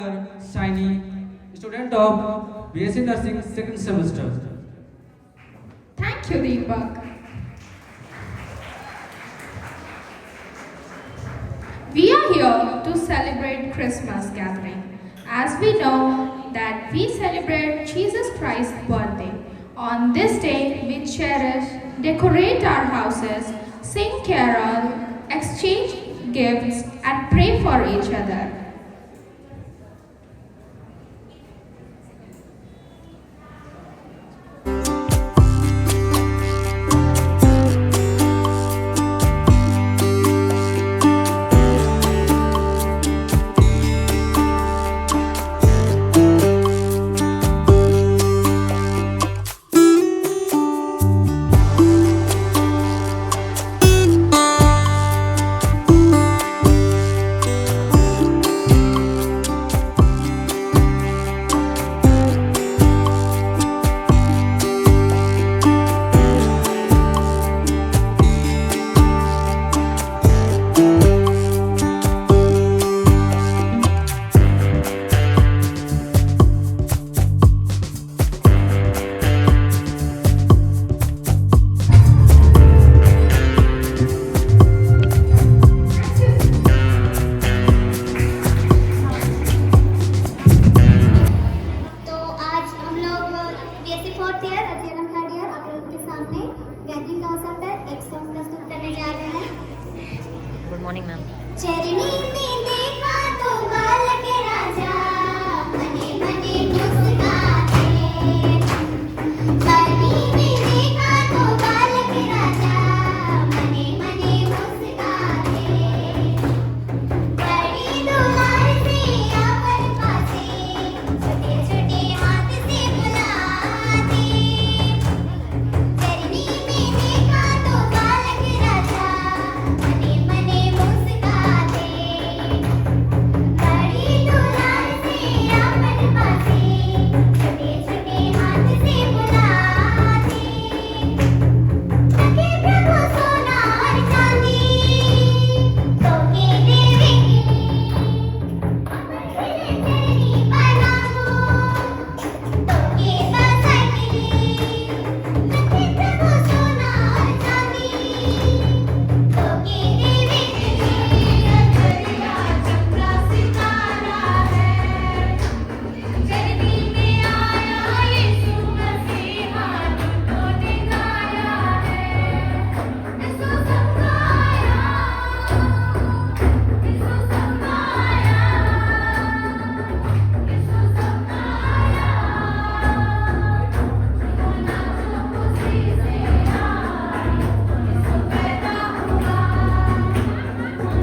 Shiny, student of BSc Nursing second semester. Thank you, Deepak. We are here to celebrate Christmas gathering. As we know that we celebrate Jesus Christ's birthday. On this day, we cherish, decorate our houses, sing carol, exchange gifts, and pray for each other. तो आज हम लोग BSc fourth year अध्ययन third year आप लोगों के सामने gathering concept है एक सॉन्ग प्रस्तुत करने जा रहे हैं। Good morning ma'am. चरनी में देखा तो बालक राजा मने मने मुस्काते, चरनी में देखा तो बालक राजा मने मने मुस्काते, बड़ी दुलार से आवर पासे छोटे छोटे हाथ से बुलाते, चरनी में देखा तो बालक राजा मने मने मुस्काते, बड़ी दुलार से आवर पासे छोटे छोटे हाथ से बुलाते, सखे प्रभु सोना और चांदी तो के देवेंगे, चरनी बना दो तो के बसाएंगे, सखे प्रभु सोना और चांदी तो के देवेंगे, दरिया चंद्रा सितारा है, चरनी में आया यीशु मसीहा तो दिखाया है, यीशु समझाया, यीशु समझाया, यीशु समझाया, नाचो खुशी से आज यीशु पैदा हुआ,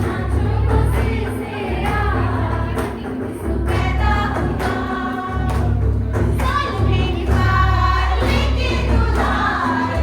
नाचो खुशी से आज यीशु पैदा हुआ, साल में बार लेके दुलार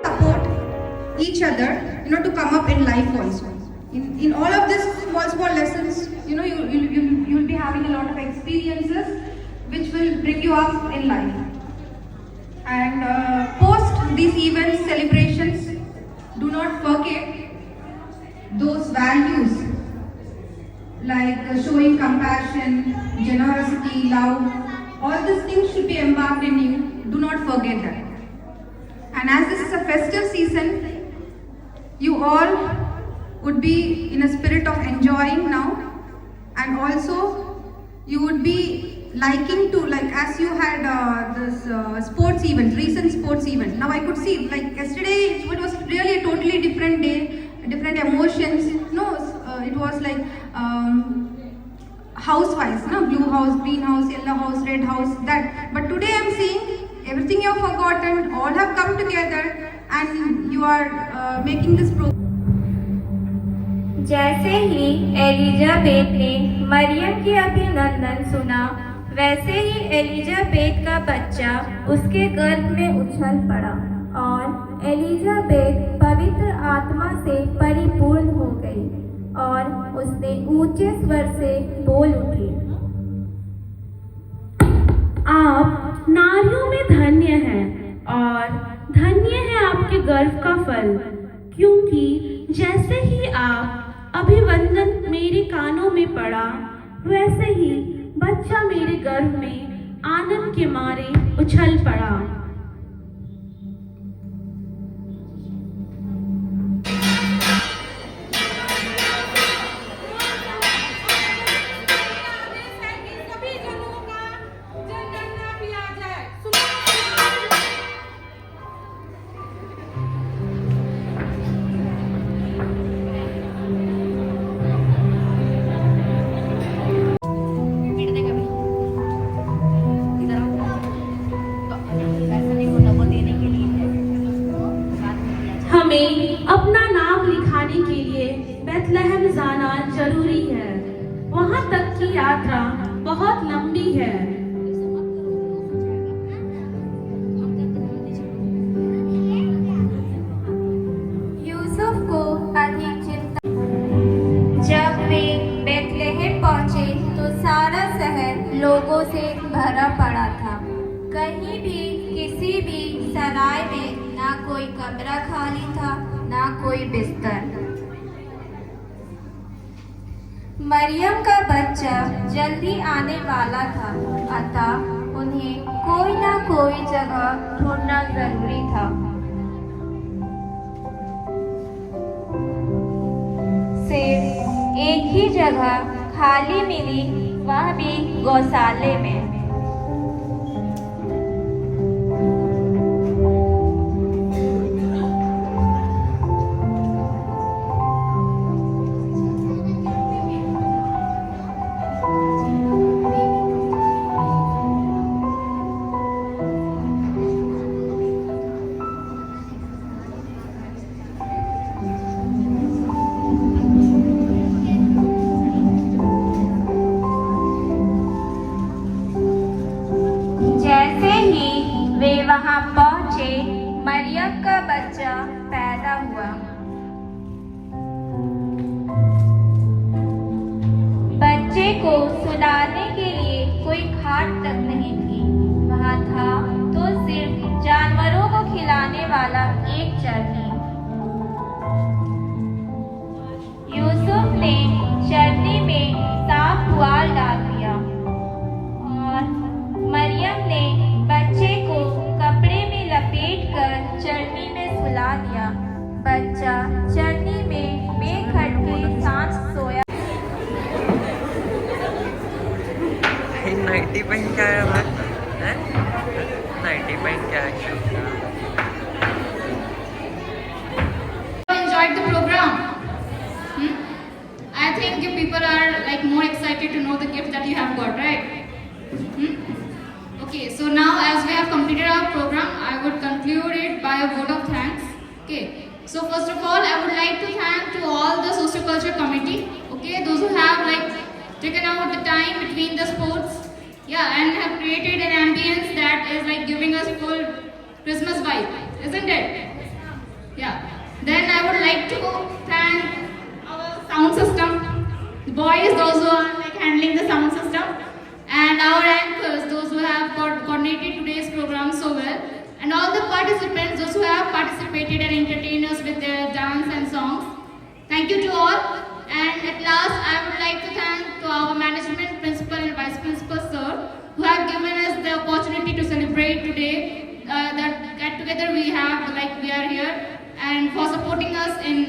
support each other, to come up in life also. In all of this small lessons, you'll be having a lot of experiences which will bring you up in life. And post these events, celebrations, do not forget those values like showing compassion, generosity, love, all these things should be embarked in you. Do not forget that. And as this is a festive season, you all would be in a spirit of enjoying now, and also you would be liking to, like, as you had this sports event, recent sports event. Now I could see, like yesterday, it was really a totally different day, different emotions. No, it was like house-wise, no, blue house, green house, yellow house, red house, that. But today I'm seeing everything you have forgotten, all have come together, and you are making this program. जैसे ही Elizabeth ने मरियम के अभिनंदन सुना, वैसे ही Elizabeth का बच्चा उसके गर्भ में उछल पड़ा और एलिजाबेथ पवित्र आत्मा से परिपूर्ण हो गई और उसने ऊंचे स्वर से बोल उठी, आप नारियों में धन्य हैं और धन्य है आपके गर्भ का फल, क्योंकि जैसे ही आप अभिवंदन मेरे कानों में पड़ा, वैसे ही बच्चा मेरे गर्भ में आनंद के मारे उछल पड़ा। हमें अपना नाम लिखाने के लिए बेथलेहम जाना जरूरी है। वहां तक की यात्रा बहुत लंबी है। यूसुफ को अधिक चिंता। जब वे बेथलेहम पहुंचे तो सारा शहर लोगों से भरा पड़ा था। कहीं भी किसी भी सराय में ना कोई कमरा खाली था, ना कोई बिस्तर। मरियम का बच्चा जल्दी आने वाला था, अतः उन्हें कोई ना कोई जगह ढूंढना जरूरी था। सिर्फ एक ही जगह खाली मिली, वह भी गौशाले में। वहां पहुंचे, मरियम का बच्चा पैदा हुआ। बच्चे को सुलाने के लिए कोई खाट तक नहीं थी। वहां था तो सिर्फ जानवरों को खिलाने वाला एक चरनी। यूसुफ ने चरनी में साफ पुआल डाल दिया और मरियम ने बच्चे को कपड़े में लपेटकर चरनी में सुला दिया। बच्चा चरनी में बेखटके सांस सोया। नाइटी पहन के आया है? नाइटी पहन के आया। Enjoyed the program. I think you people are like more excited to know the gift that you have got, right? Okay, so now as we have completed our program, I would conclude it by a vote of thanks. Okay, so first of all, I would like to thank to all the socioculture committee. Okay, those who have like taken out the time between the sports, yeah, and have created an ambience that is like giving us full Christmas vibe, isn't it? Yeah. Then I would like to thank our sound system, the boys, those who are like handling the sound system. And our anchors, those who have coordinated today's program so well, and all the participants, those who have participated and entertained us with their dance and songs. Thank you to all. And at last, I would like to thank to our management, principal and vice principal sir, who have given us celebrate today. That get together we have, like we are here, and for supporting us in